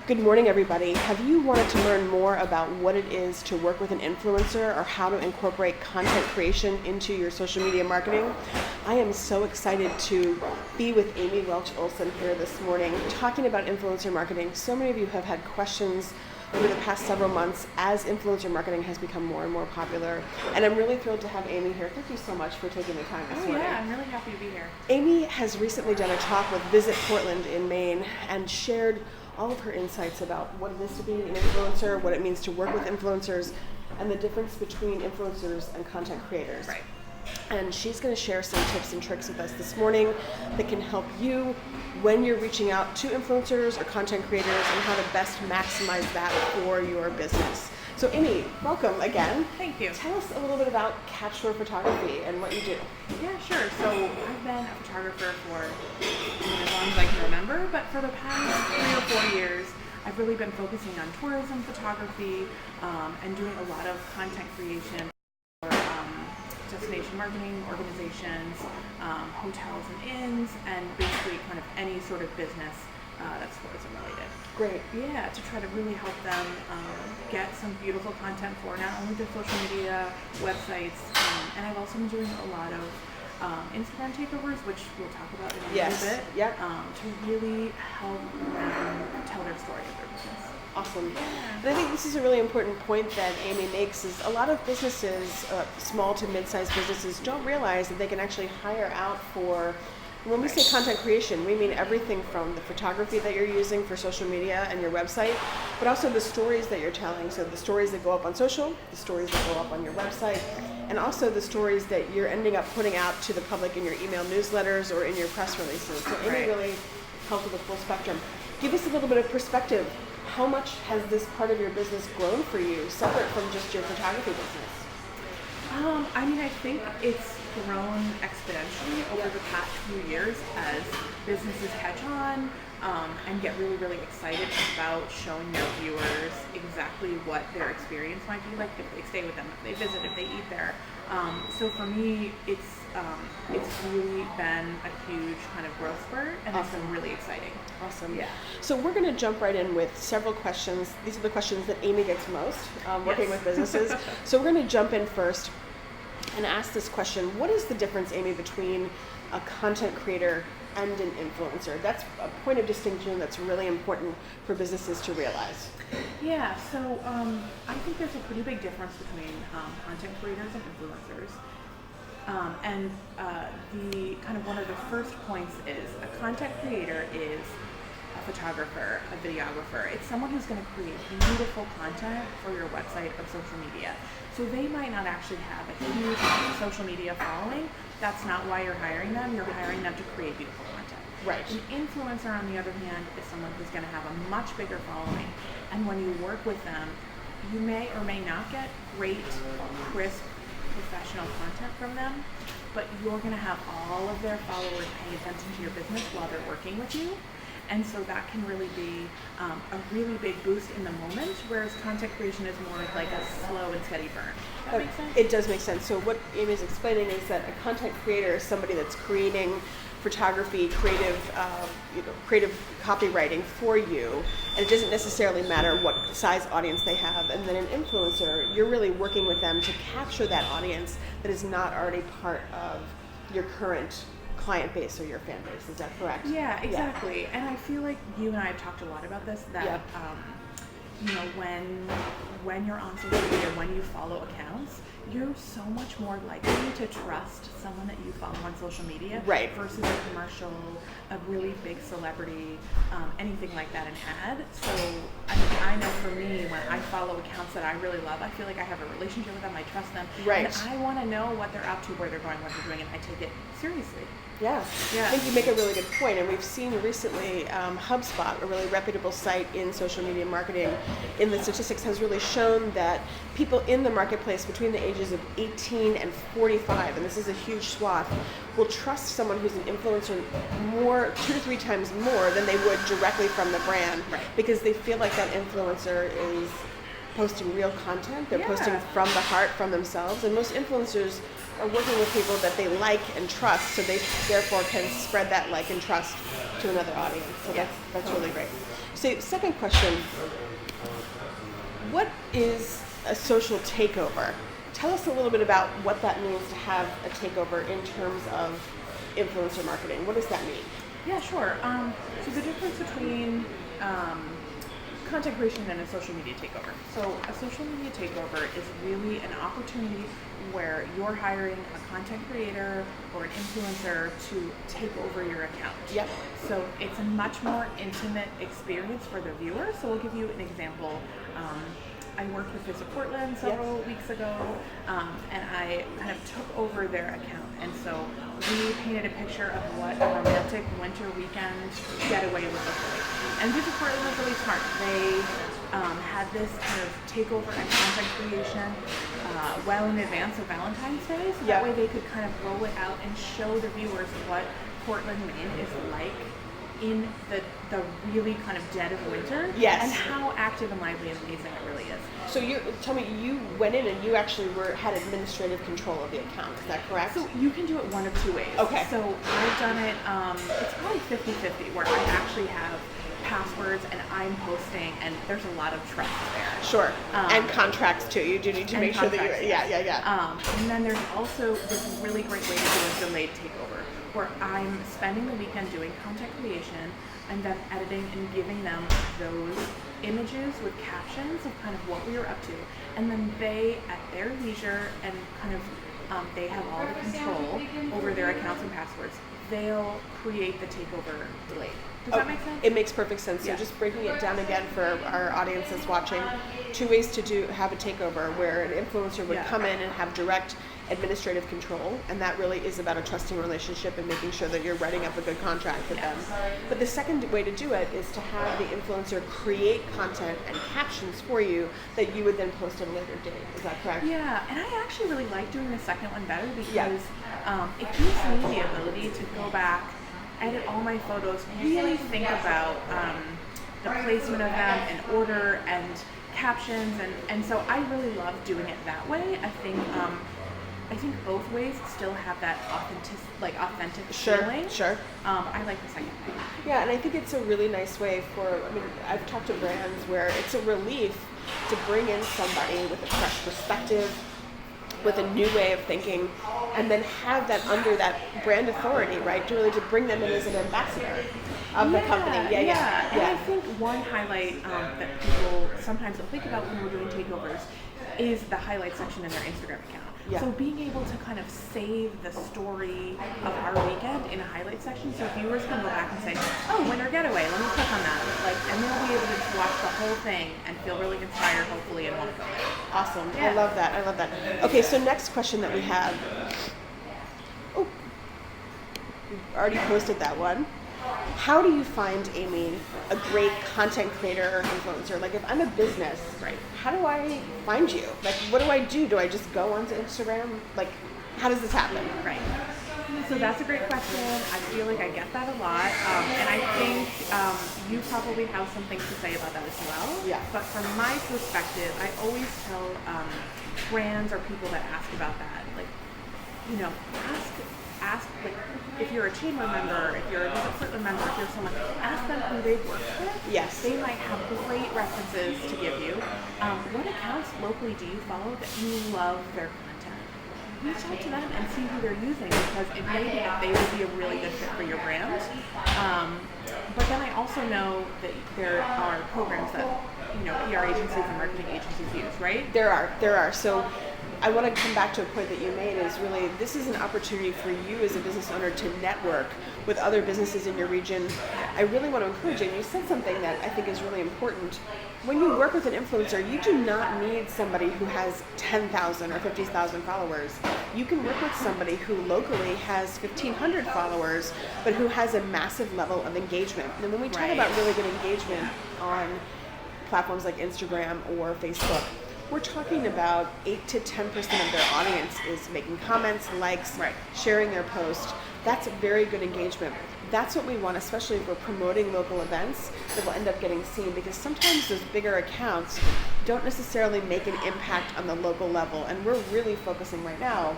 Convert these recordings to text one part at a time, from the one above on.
Good morning, everybody. Have you wanted to learn more about what it is to work with an influencer or how to incorporate content creation into your social media marketing? I am so excited to be with Amy Welch-Olson here this morning talking about influencer marketing. So many of you have had questions over the past several months as influencer marketing has become more and more popular. And I'm really thrilled to have Amy here. Thank you so much for taking the time this morning. Yeah, I'm really happy to be here. Amy has recently done a talk with Visit Portland in Maine and shared all of her insights about what it is to be an influencer, what it means to work with influencers, and the difference between influencers and content creators. Right. And she's going to share some tips and tricks with us this morning that can help you when you're reaching out to influencers or content creators and how to best maximize that for your business. So Amy, welcome again. Thank you. Tell us a little bit about Capshore Photography and what you do. Yeah, sure. So I've been a photographer for as long as I can remember, but for the past 3 or 4 years, I've really been focusing on tourism photography and doing a lot of content creation for destination marketing organizations, hotels and inns, and basically kind of any sort of business that's tourism related. Great. Yeah, to try to really help them get some beautiful content for not only their social media, websites, and I've also been doing a lot of Instagram takeovers, which we'll talk about in a little bit, to really help them tell their story of their business. Awesome. And I think this is a really important point that Amy makes is a lot of businesses, small to mid-sized businesses, don't realize that they can actually hire out for, when we say content creation, we mean everything from the photography that you're using for social media and your website, but also the stories that you're telling. So the stories that go up on social, the stories that go up on your website, and also the stories that you're ending up putting out to the public in your email newsletters or in your press releases. So Amy really helps with the full spectrum. Give us a little bit of perspective. How much has this part of your business grown for you, separate from just your photography business? I think it's grown exponentially over the past few years as businesses catch on and get really, really excited about showing their viewers exactly what their experience might be like if they stay with them, if they visit, if they eat there. So for me, it's really been a huge kind of growth spurt, and it's been really exciting. Awesome. Yeah. So we're going to jump right in with several questions. These are the questions that Amy gets most working with businesses. So we're going to jump in first and ask this question. What is the difference, Amy, between a content creator and an influencer? That's a point of distinction that's really important for businesses to realize. Yeah, so I think there's a pretty big difference between content creators and influencers. And the kind of one of the first points is a content creator is a photographer, a videographer. It's someone who's going to create beautiful content for your website or social media. So they might not actually have a huge social media following. That's not why you're hiring them. You're hiring them to create beautiful content. Right. An influencer, on the other hand, is someone who's going to have a much bigger following. And when you work with them, you may or may not get great, crisp, professional content from them, but you're going to have all of their followers paying attention to your business while they're working with you. And so that can really be a really big boost in the moment, whereas content creation is more like a slow and steady burn. Does that make sense? It does make sense. So what Amy is explaining is that a content creator is somebody that's creating photography, creative copywriting for you, and it doesn't necessarily matter what size audience they have. And then an influencer, you're really working with them to capture that audience that is not already part of your current client base or your fan base. Is that correct? Yeah, exactly. Yeah. And I feel like you and I have talked a lot about this, that when you're on social media, when you follow accounts, you're so much more likely to trust someone that you follow on social media versus a commercial, a really big celebrity, anything like that, an ad. So I know for me, when I follow accounts that I really love, I feel like I have a relationship with them, I trust them, and I want to know what they're up to, where they're going, what they're doing, and I take it seriously. Yeah, I think you make a really good point, and we've seen recently HubSpot, a really reputable site in social media marketing, in the statistics has really shown that people in the marketplace between the ages of 18 and 45, and this is a huge swath, will trust someone who's an influencer more, 2 to 3 times more than they would directly from the brand, because they feel like that influencer is posting real content, they're posting from the heart, from themselves, and most influencers are working with people that they like and trust, so they therefore can spread that like and trust to another audience. So that's really great. So second question, what is a social takeover? Tell us a little bit about what that means to have a takeover in terms of influencer marketing. What does that mean? Yeah, sure. So the difference between content creation and a social media takeover. So a social media takeover is really an opportunity where you're hiring a content creator or an influencer to take over your account. Yep. So it's a much more intimate experience for the viewer. So I'll give you an example. I worked with Visit Portland several weeks ago, and I kind of took over their account. And so we painted a picture of what a romantic winter weekend getaway would look like. And Visit Portland was really smart. They had this kind of takeover and content creation well in advance of Valentine's Day, so that way they could kind of roll it out and show the viewers what Portland, Maine is like in the really kind of dead of winter, and how active and lively and amazing it really is. So tell me, you went in and you actually had administrative control of the account, is that correct? So you can do it one of two ways. Okay. So I've done it, it's probably 50-50, where I actually have passwords and I'm posting, and there's a lot of trust there. Sure. And contracts too. You do need to make sure that you, and then there's also this really great way to do a delayed takeover, where I'm spending the weekend doing content creation and then editing and giving them those images with captions of kind of what we were up to. And then they, at their leisure and kind of, they have all the control over their accounts and passwords, they'll create the takeover delayed. Does that make sense? It makes perfect sense. So just breaking it down again for our audience that's watching, two ways to have a takeover where an influencer would come in and have direct administrative control, and that really is about a trusting relationship and making sure that you're writing up a good contract with them. But the second way to do it is to have the influencer create content and captions for you that you would then post at a later date. Is that correct? Yeah, and I actually really like doing the second one better because it gives me the ability to go back, edit all my photos, really think about the placement of them and order and captions, and so I really love doing it that way. I think both ways still have that authentic feeling. Sure. I like the second way. Yeah, and I think it's a really nice way I've talked to brands where it's a relief to bring in somebody with a fresh perspective, with a new way of thinking, and then have that under that brand authority, right? To bring them in as an ambassador of the company. Yeah. And I think one highlight that people sometimes don't think about when we're doing takeovers is the highlight section in their Instagram account. Yeah. So being able to kind of save the story of our weekend in a highlight section, so viewers can go back and say, oh, winter getaway, let me click on that. And they'll be able to watch the whole thing and feel really inspired, hopefully, and want to go there. Awesome. Yeah. I love that. Okay, so next question that we have. Oh, we've already posted that one. How do you find, Amy, a great content creator or influencer? Like, if I'm a business, how do I find you? Like, what do I do? Do I just go onto Instagram? Like, how does this happen? Right. So that's a great question. I feel like I get that a lot. And I think you probably have something to say about that as well. Yeah. But from my perspective, I always tell brands or people that ask about that, ask if you're a Chamber member, if you're a Visit Portland member, if you're someone, ask them who they've worked with. Yes. They might have great references to give you. What accounts locally do you follow that you love their content? Reach out to them and see who they're using, because it may be that they would be a really good fit for your brand. But then I also know that there are programs that PR agencies and marketing agencies use, right? There are. So I want to come back to a point that you made is really, this is an opportunity for you as a business owner to network with other businesses in your region. I really want to encourage you, and you said something that I think is really important. When you work with an influencer, you do not need somebody who has 10,000 or 50,000 followers. You can work with somebody who locally has 1,500 followers, but who has a massive level of engagement. And when we talk about really good engagement on platforms like Instagram or Facebook, we're talking about 8 to 10% of their audience is making comments, likes, sharing their post. That's very good engagement. That's what we want, especially if we're promoting local events that will end up getting seen, because sometimes those bigger accounts don't necessarily make an impact on the local level. And we're really focusing right now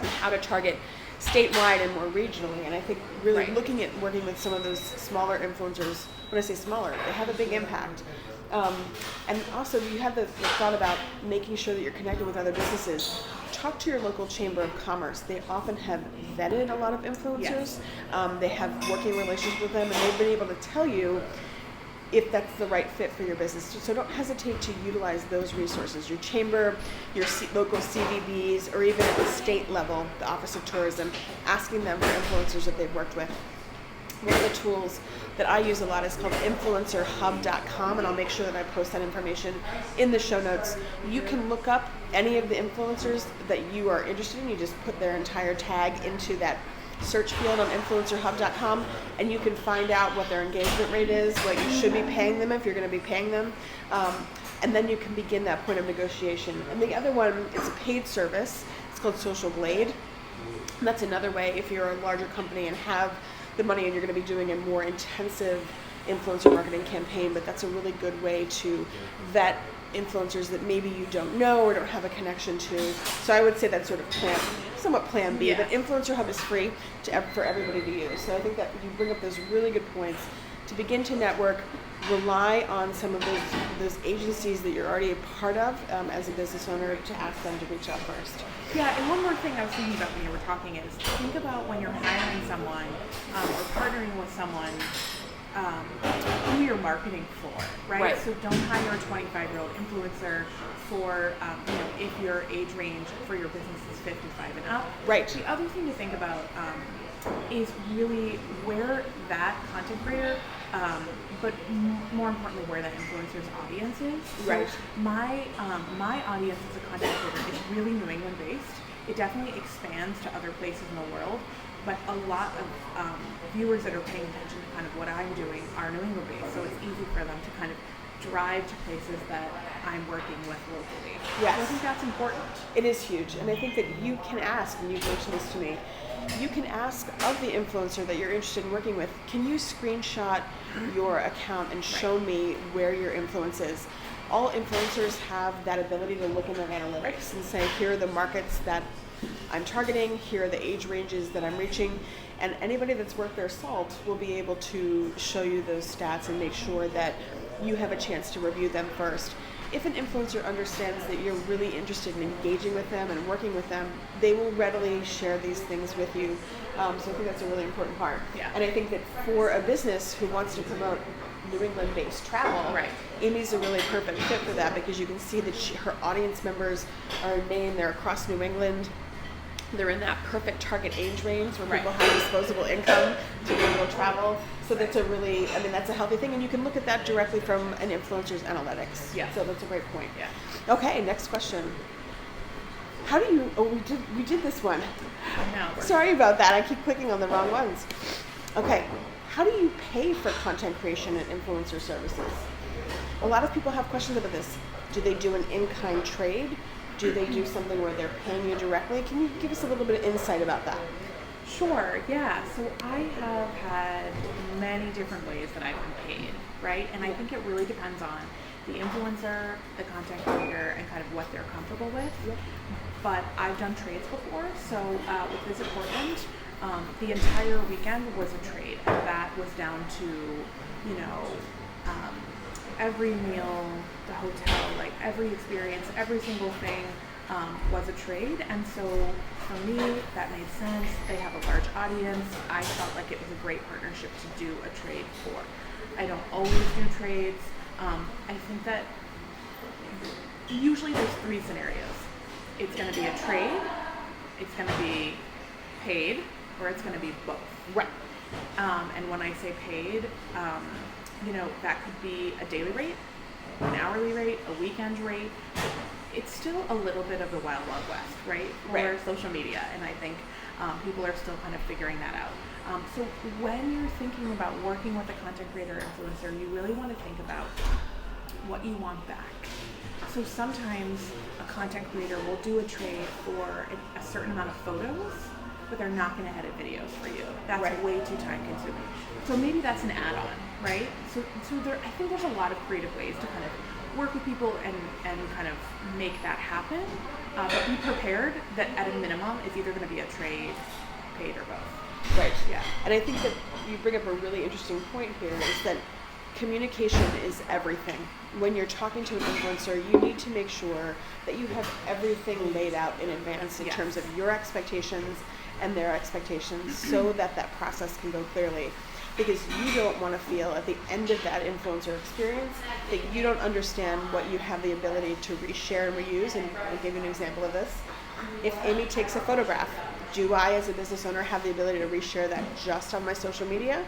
on how to target statewide and more regionally. And I think really looking at working with some of those smaller influencers when I say smaller, they have a big impact. And also you have the thought about making sure that you're connected with other businesses. Talk to your local chamber of commerce. They often have vetted a lot of influencers. They have working relationships with them, and they've been able to tell you if that's the right fit for your business. So don't hesitate to utilize those resources. Your chamber, your local CVBs, or even at the state level, the Office of Tourism, asking them for influencers that they've worked with. One of the tools that I use a lot is called influencerhub.com, and I'll make sure that I post that information in the show notes. You can look up any of the influencers that you are interested in. You just put their entire tag into that search field on influencerhub.com, and you can find out what their engagement rate is, what you should be paying them if you're going to be paying them, and then you can begin that point of negotiation. And the other one is a paid service. It's called Social Blade. And that's another way if you're a larger company and have the money and you're going to be doing a more intensive influencer marketing campaign, but that's a really good way to vet influencers that maybe you don't know or don't have a connection to. So I would say that's sort of somewhat plan B, but Influencer Hub is free for everybody to use. So I think that you bring up those really good points. To begin to network, rely on some of those agencies that you're already a part of as a business owner to ask them to reach out first. Yeah, and one more thing I was thinking about when you were talking is think about when you're hiring someone or partnering with someone who you're marketing for, right? So don't hire a 25-year-old influencer for, if your age range for your business is 55 and up. Right. The other thing to think about is really where that content creator, but more importantly, where that influencer's audience is. Right. So my audience as a content creator is really New England based. It definitely expands to other places in the world, but a lot of viewers that are paying attention to kind of what I'm doing are New England based, so it's easy for them to kind of drive to places that I'm working with locally. Yes. So I think that's important. It is huge, and I think that you can ask, and you've mentioned this to me, you can ask of the influencer that you're interested in working with, can you screenshot your account and show me where your influence is? All influencers have that ability to look in their analytics and say, here are the markets that I'm targeting, here are the age ranges that I'm reaching, and anybody that's worth their salt will be able to show you those stats and make sure that you have a chance to review them first. If an influencer understands that you're really interested in engaging with them and working with them, they will readily share these things with you. So I think that's a really important part. Yeah. And I think that for a business who wants to promote New England-based travel, Right. Amy's a really perfect fit for that because you can see that her audience members are in Maine, they're across New England. They're in that perfect target age range where people have disposable income to be able to travel. So that's that's a healthy thing, and you can look at that directly from an influencer's analytics. Yeah. So that's a great point. Yeah. Okay, next question. How do you, we did this one. No. Sorry about that, I keep clicking on the wrong ones. Okay, how do you pay for content creation and influencer services? A lot of people have questions about this. Do they do an in-kind trade? Do they do something where they're paying you directly? Can you give us a little bit of insight about that? Sure, yeah. So I have had many different ways that I've been paid, right? And I think it really depends on the influencer, the content creator, and kind of what they're comfortable with. Yep. But I've done trades before. So with Visit Portland, the entire weekend was a trade. And that was down to, every meal, the hotel, like every experience, every single thing was a trade. And so for me, that made sense. They have a large audience. I felt like it was a great partnership to do a trade for. I don't always do trades. I think that usually there's three scenarios. It's going to be a trade, it's going to be paid, or it's going to be both. Right. And when I say paid, that could be a daily rate, an hourly rate, a weekend rate. It's still a little bit of the wild, wild west, right? For social media, and I think people are still kind of figuring that out. So when you're thinking about working with a content creator or influencer, you really want to think about what you want back. So sometimes a content creator will do a trade for a certain amount of photos, but they're not going to edit videos for you. That's way too time consuming. So maybe that's an add-on, right? So I think there's a lot of creative ways to kind of work with people and kind of make that happen. But be prepared that at a minimum, it's either going to be a trade, paid, or both. Right. Yeah. And I think that you bring up a really interesting point here is that communication is everything. When you're talking to an influencer, you need to make sure that you have everything laid out in advance in terms of your expectations and their expectations so that that process can go clearly. Because you don't want to feel at the end of that influencer experience that you don't understand what you have the ability to reshare and reuse. And I'll give you an example of this. If Amy takes a photograph, do I as a business owner have the ability to reshare that just on my social media?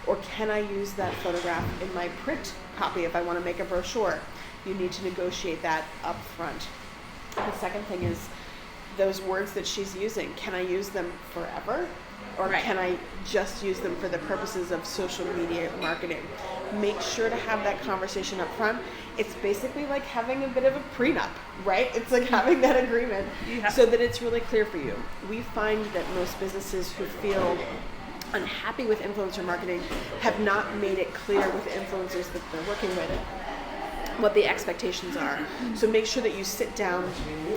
Or can I use that photograph in my print copy if I want to make a brochure? You need to negotiate that up front. The second thing is those words that she's using. Can I use them forever? Or can I just use them for the purposes of social media marketing? Make sure to have that conversation up front. It's basically like having a bit of a prenup, right? It's like having that agreement so that it's really clear for you. We find that most businesses who feel unhappy with influencer marketing have not made it clear with influencers that they're working with what the expectations are. So make sure that you sit down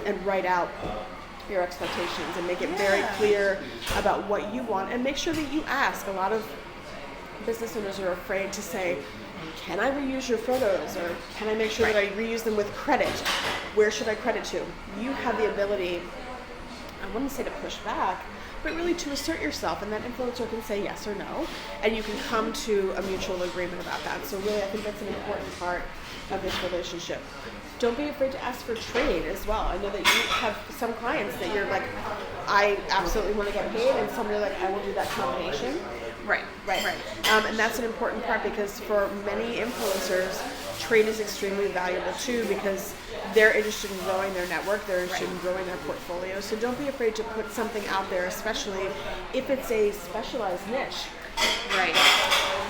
and write out your expectations and make it very clear about what you want, and make sure that you ask. A lot of business owners are afraid to say, can I reuse your photos, or can I make sure that I reuse them with credit? Where should I credit to? You have the ability, I wouldn't say to push back, but really to assert yourself, and that influencer can say yes or no, and you can come to a mutual agreement about that. So really, I think that's an important part of this relationship. Don't be afraid to ask for trade as well. I know that you have some clients that you're like, I absolutely want to get paid, and some are like, I will do that combination. Right. And that's an important part, because for many influencers, trade is extremely valuable too, because they're interested in growing their network, they're interested in growing their portfolio. So don't be afraid to put something out there, especially if it's a specialized niche.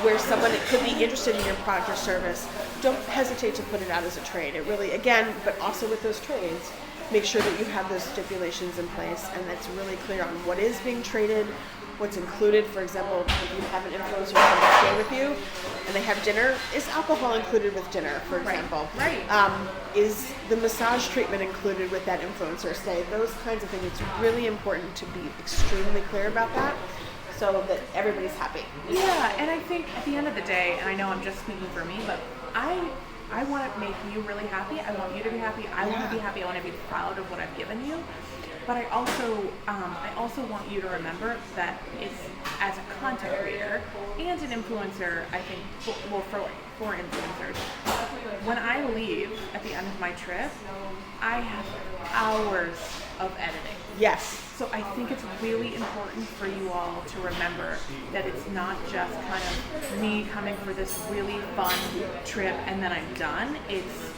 Where someone could be interested in your product or service. Don't hesitate to put it out as a trade. It really, again, but also with those trades, make sure that you have those stipulations in place and that's really clear on what is being traded, what's included. For example, if you have an influencer come to stay with you and they have dinner, is alcohol included with dinner, for example? Is the massage treatment included with that influencer stay? Those kinds of things. It's really important to be extremely clear about that, so that everybody's happy. Yeah, and I think at the end of the day, and I know I'm just speaking for me, but I want to make you really happy. I want you to be happy. I want to be happy. I want to be proud of what I've given you. But I also want you to remember that it's, as a content creator and an influencer, I think, for influencers, when I leave at the end of my trip, I have hours of editing. Yes. So I think it's really important for you all to remember that it's not just kind of me coming for this really fun trip and then I'm done. It's,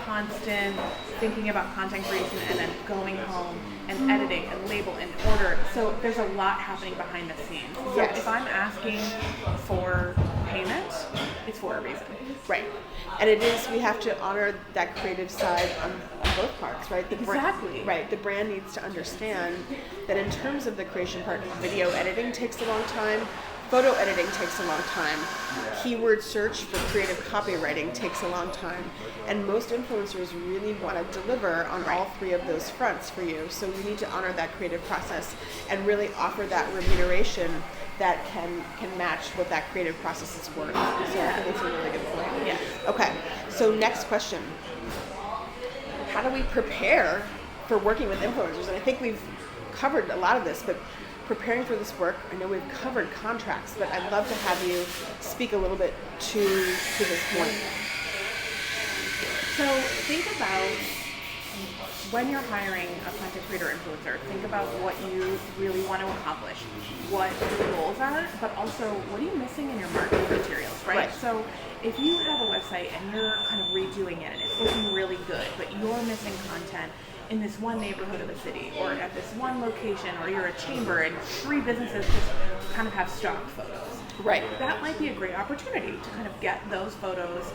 constant thinking about content creation and then going home and editing and label and order. So there's a lot happening behind the scenes. So if I'm asking for payment, it's for a reason. Right. And it is, we have to honor that creative side on both parts, right? Exactly. Right. The brand needs to understand that in terms of the creation part, video editing takes a long time. Photo editing takes a long time. Keyword search for creative copywriting takes a long time. And most influencers really want to deliver on all three of those fronts for you. So you need to honor that creative process and really offer that remuneration that can match what that creative process is worth. So I think it's a really good point. Yeah. Okay, so next question. How do we prepare for working with influencers? And I think we've covered a lot of this, but preparing for this work, I know we've covered contracts, but I'd love to have you speak a little bit to this point. So think about, when you're hiring a content creator influencer, think about what you really want to accomplish, what your goals are, but also what are you missing in your marketing materials, right? So if you have a website and you're kind of redoing it and it's looking really good, but you're missing content in this one neighborhood of the city or at this one location, or you're a chamber and 3 businesses just kind of have stock photos. Right. That might be a great opportunity to kind of get those photos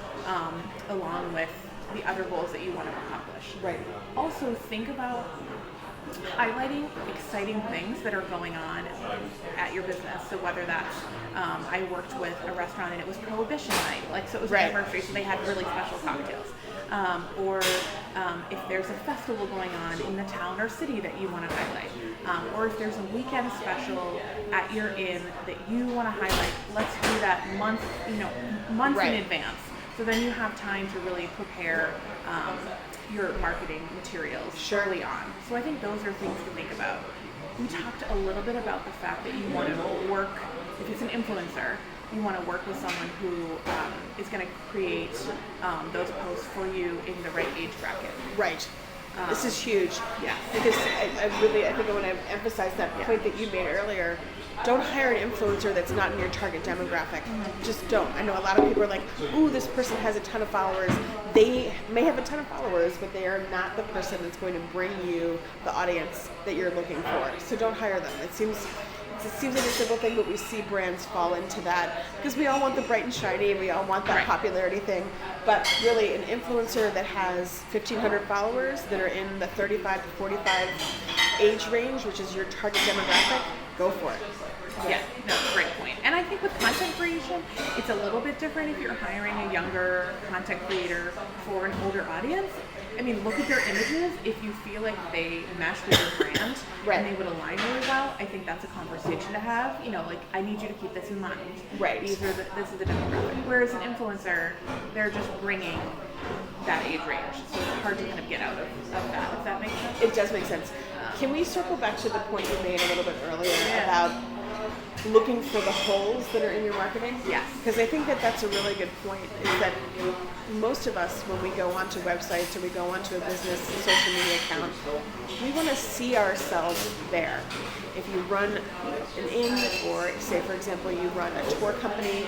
along with the other goals that you want to accomplish. Right. Also think about highlighting exciting things that are going on at your business. So whether that's, I worked with a restaurant and it was Prohibition night, like so it was an anniversary, so they had really special cocktails. Or if there's a festival going on in the town or city that you want to highlight, or if there's a weekend special at your inn that you want to highlight, let's do that months in advance. So then you have time to really prepare your marketing materials early on. So I think those are things to think about. We talked a little bit about the fact that you want to work, if it's an influencer, you want to work with someone who is going to create those posts for you in the right age bracket. Right. This is huge. Yeah. Because I think I want to emphasize that point that you made earlier. Don't hire an influencer that's not in your target demographic. Just don't. I know a lot of people are like, ooh, this person has a ton of followers. They may have a ton of followers, but they are not the person that's going to bring you the audience that you're looking for. So don't hire them. It seems like a simple thing, but we see brands fall into that because we all want the bright and shiny, and we all want that popularity thing. But really, an influencer that has 1,500 followers that are in the 35 to 45 age range, which is your target demographic, go for it. Yeah, no, great point. And I think with content creation, it's a little bit different if you're hiring a younger content creator for an older audience. I mean, look at their images. If you feel like they mesh with your brand and they would align really well, I think that's a conversation to have. You know, like, I need you to keep this in mind. Right. This is the demographic. Whereas an influencer, they're just bringing that age range. So it's hard to kind of get out of that, if that makes sense. It does make sense. Can we circle back to the point you made a little bit earlier about looking for the holes that are in your marketing? Yes. Because I think that that's a really good point, is that most of us, when we go onto websites or we go onto a business social media account, we want to see ourselves there. If you run an inn, or say, for example, you run a tour company,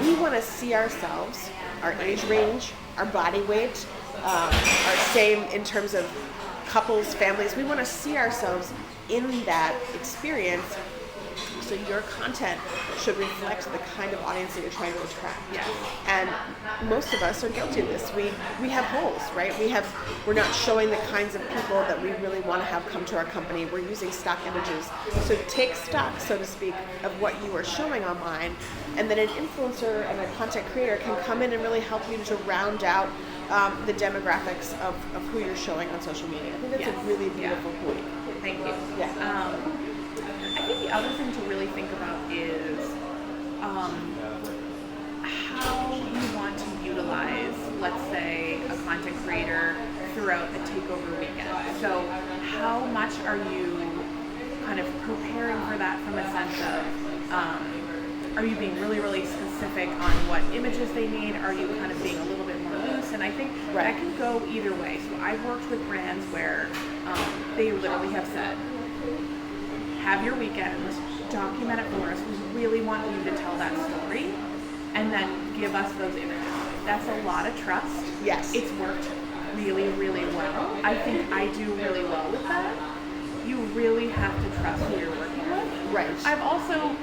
we want to see ourselves, our age range, our body weight, our same in terms of couples, families. We want to see ourselves in that experience. So your content should reflect the kind of audience that you're trying to attract. Yeah. And most of us are guilty of this. We have holes, right? We're not showing the kinds of people that we really want to have come to our company. We're using stock images. So take stock, so to speak, of what you are showing online, and then an influencer and a content creator can come in and really help you to round out the demographics of who you're showing on social media. I think that's a really beautiful point. Thank you. Yeah. I think the other thing to really think about is how you want to utilize, let's say, a content creator throughout a takeover weekend. So how much are you kind of preparing for that from a sense of, are you being really, really specific on what images they need? Are you kind of being a little bit more loose? And I think that can go either way. So I've worked with brands where they literally have said, have your weekend, document it for us. We really want you to tell that story, and then give us those images. That's a lot of trust. Yes. It's worked really, really well. I think I do really well with that. You really have to trust who you're working with. Right. I've also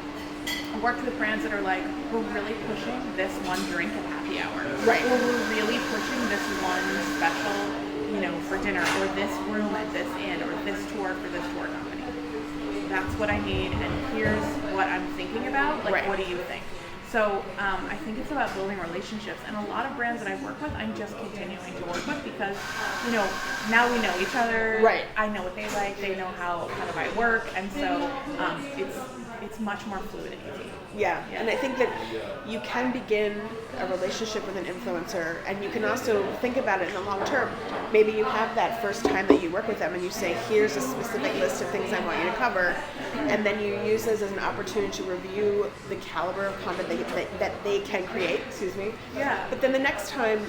worked with brands that are like, we're really pushing this one drink at happy hour. Right. Or we're really pushing this one special, for dinner, or this room at this inn, or this tour for this tour company. That's what I need, and here's what I'm thinking about. Like, what do you think? So I think it's about building relationships, and a lot of brands that I work with, I'm just continuing to work with because, now we know each other. Right. I know what they like. They know how kind of I work, and so it's much more fluid and easy. Yeah, and I think that you can begin a relationship with an influencer, and you can also think about it in the long term. Maybe you have that first time that you work with them and you say, here's a specific list of things I want you to cover, and then you use this as an opportunity to review the caliber of content that they can create, Yeah. But then the next time,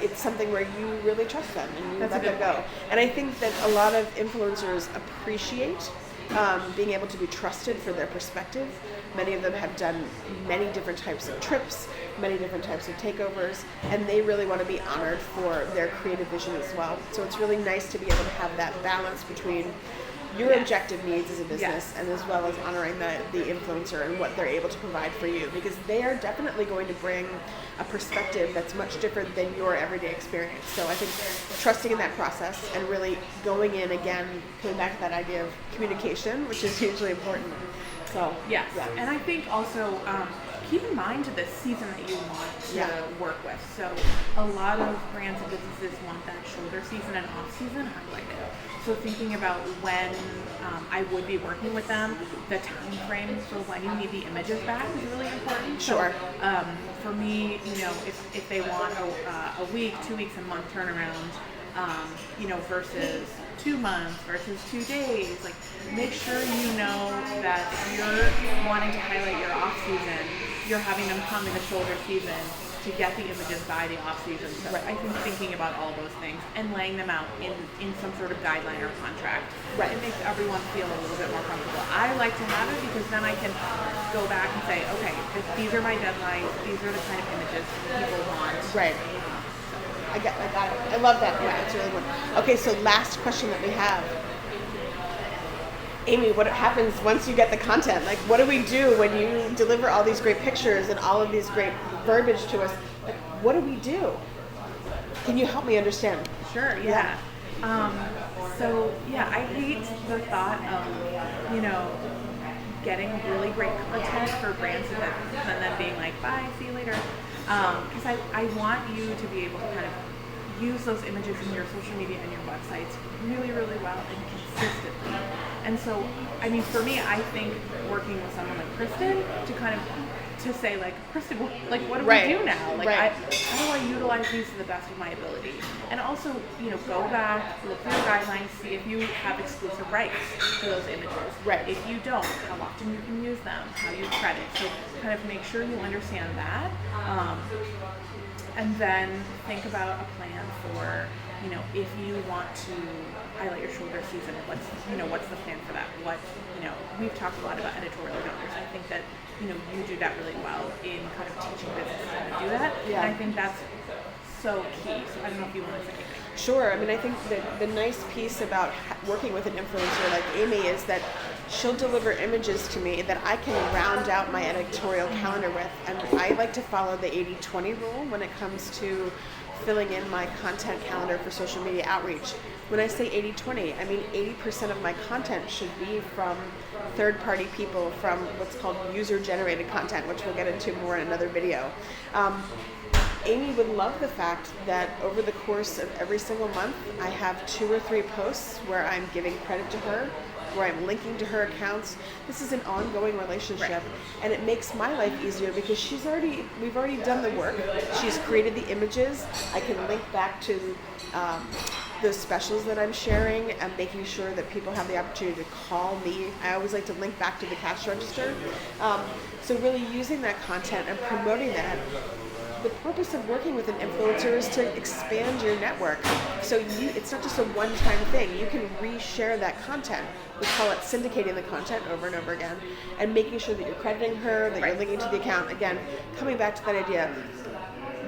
it's something where you really trust them and you let them go. And I think that a lot of influencers appreciate being able to be trusted for their perspective. Many of them have done many different types of trips, many different types of takeovers, and they really want to be honored for their creative vision as well. So it's really nice to be able to have that balance between your objective needs as a business and as well as honoring the influencer and what they're able to provide for you, because they are definitely going to bring a perspective that's much different than your everyday experience. So I think trusting in that process and really going in, again, coming back to that idea of communication, which is hugely important. So yes, and I think also keep in mind the season that you want to work with. So a lot of brands and businesses want that shoulder season and off season highlighted. So thinking about when I would be working with them, the time frame for when you need the images back is really important. Sure. So, for me, if they want a week, 2 weeks, a month turnaround, versus 2 months versus 2 days, like make sure you know that if you're wanting to highlight your off season, you're having them come in the shoulder season to get the images by the off season. So I think thinking about all those things and laying them out in some sort of guideline or contract, it makes everyone feel a little bit more comfortable. I like to have it because then I can go back and say, okay, these are my deadlines, these are the kind of images people want. Right. I got it. I love that. Yeah, it's really good. Okay, so last question that we have. Amy, what happens once you get the content? Like, what do we do when you deliver all these great pictures and all of these great verbiage to us? Like, what do we do? Can you help me understand? Sure, yeah. I hate the thought of, getting really great content for brands and then being like, bye, see you later. Because I want you to be able to kind of use those images in your social media and your websites really, really well and consistently. And so, for me, I think working with someone like Kristin to say like, Kristin, what do we do now? Like, how do I utilize these to the best of my ability? And also, go back, look through your guidelines, see if you have exclusive rights to those images. Right. If you don't, how often you can use them, how you credit. So kind of make sure you understand that. And then think about a plan for, if you want to highlight your shoulder season, what's the plan for that? We've talked a lot about editorial donors. I think that, you do that really well in kind of teaching businesses how to do that. Yeah. And I think that's so key. So I don't know if you want to say anything. Sure. I think the nice piece about working with an influencer like Amy is that she'll deliver images to me that I can round out my editorial calendar with. And I like to follow the 80-20 rule when it comes to filling in my content calendar for social media outreach. When I say 80-20, 80% of my content should be from third-party people, from what's called user-generated content, which we'll get into more in another video. Amy would love the fact that over the course of every single month, I have 2 or 3 posts where I'm giving credit to her, where I'm linking to her accounts. This is an ongoing relationship, and it makes my life easier because we've already done the work. She's created the images. I can link back to those specials that I'm sharing and making sure that people have the opportunity to call me. I always like to link back to the cash register. So really using that content and promoting that. The purpose of working with an influencer is to expand your network. So it's not just a one-time thing. You can reshare that content. We call it syndicating the content over and over again, and making sure that you're crediting her, that you're linking to the account. Again, coming back to that idea,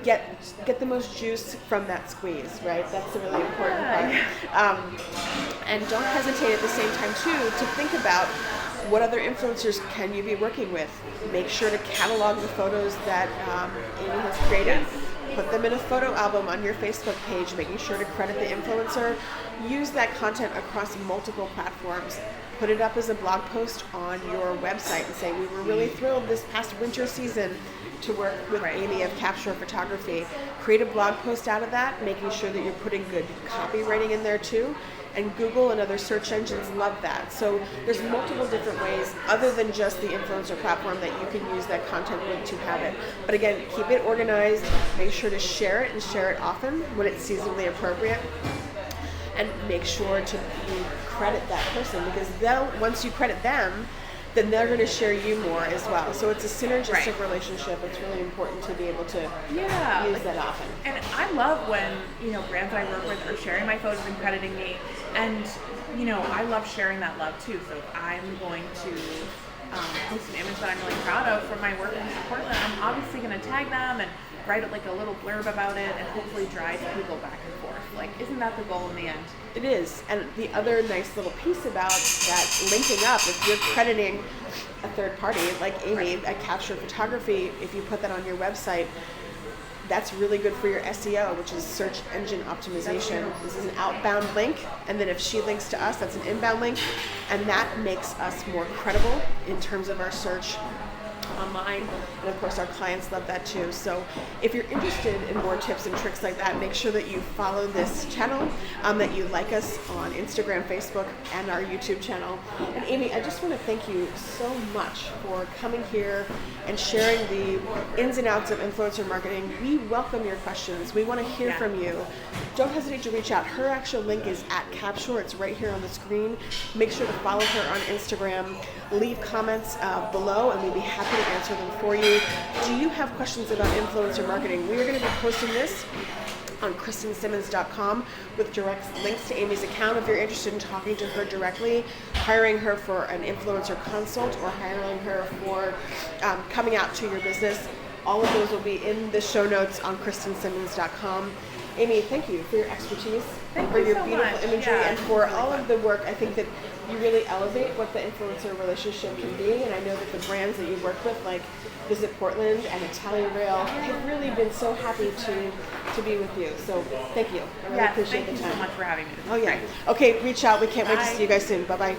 get the most juice from that squeeze, right? That's the really important part. And don't hesitate at the same time too to think about what other influencers can you be working with. Make sure to catalog the photos that Amy has created. Put them in a photo album on your Facebook page, making sure to credit the influencer. Use that content across multiple platforms. Put it up as a blog post on your website and say, we were really thrilled this past winter season to work with Amy of Capshore Photography. Create a blog post out of that, making sure that you're putting good copywriting in there too. And Google and other search engines love that. So there's multiple different ways other than just the influencer platform that you can use that content with to have it. But again, keep it organized. Make sure to share it and share it often when it's seasonally appropriate. And make sure to credit that person because once you credit them, then they're going to share you more as well. So it's a synergistic relationship. It's really important to be able to use that often. And I love when, brands I work with are sharing my photos and crediting me. And, I love sharing that love too. So if I'm going to post an image that I'm really proud of from my work in Portland, I'm obviously going to tag them and write it like a little blurb about it and hopefully drive people back and forth. Like, isn't that the goal in the end? It is. And the other nice little piece about that linking up, if you're crediting a third party like Amy at Capshore Photography, if you put that on your website, that's really good for your SEO, which is search engine optimization. This is an outbound link, and then if she links to us, that's an inbound link, and that makes us more credible in terms of our search online, and of course our clients love that too. So if you're interested in more tips and tricks like that, make sure that you follow this channel, that you like us on Instagram, Facebook, and our YouTube channel. And Amy, I just want to thank you so much for coming here and sharing the ins and outs of influencer marketing. We welcome your questions. We want to hear from you. Don't hesitate to reach out. Her actual link is at Capshore. It's right here on the screen. Make sure to follow her on Instagram. Leave comments below, and we'd be happy to answer them for you. Do you have questions about influencer marketing? We are going to be posting this on KristinSimmons.com with direct links to Amy's account if you're interested in talking to her directly, hiring her for an influencer consult, or hiring her for coming out to your business. All of those will be in the show notes on KristinSimmons.com. Amy, thank you for your expertise, for your beautiful imagery, and for all of the work. I think that you really elevate what the influencer relationship can be, and I know that the brands that you work with, like Visit Portland and Italian Rail, have really been so happy to be with you. So thank you. I really appreciate the time. Thank you so much for having me. Oh yeah. Okay, reach out. We can't wait to see you guys soon. Bye-bye.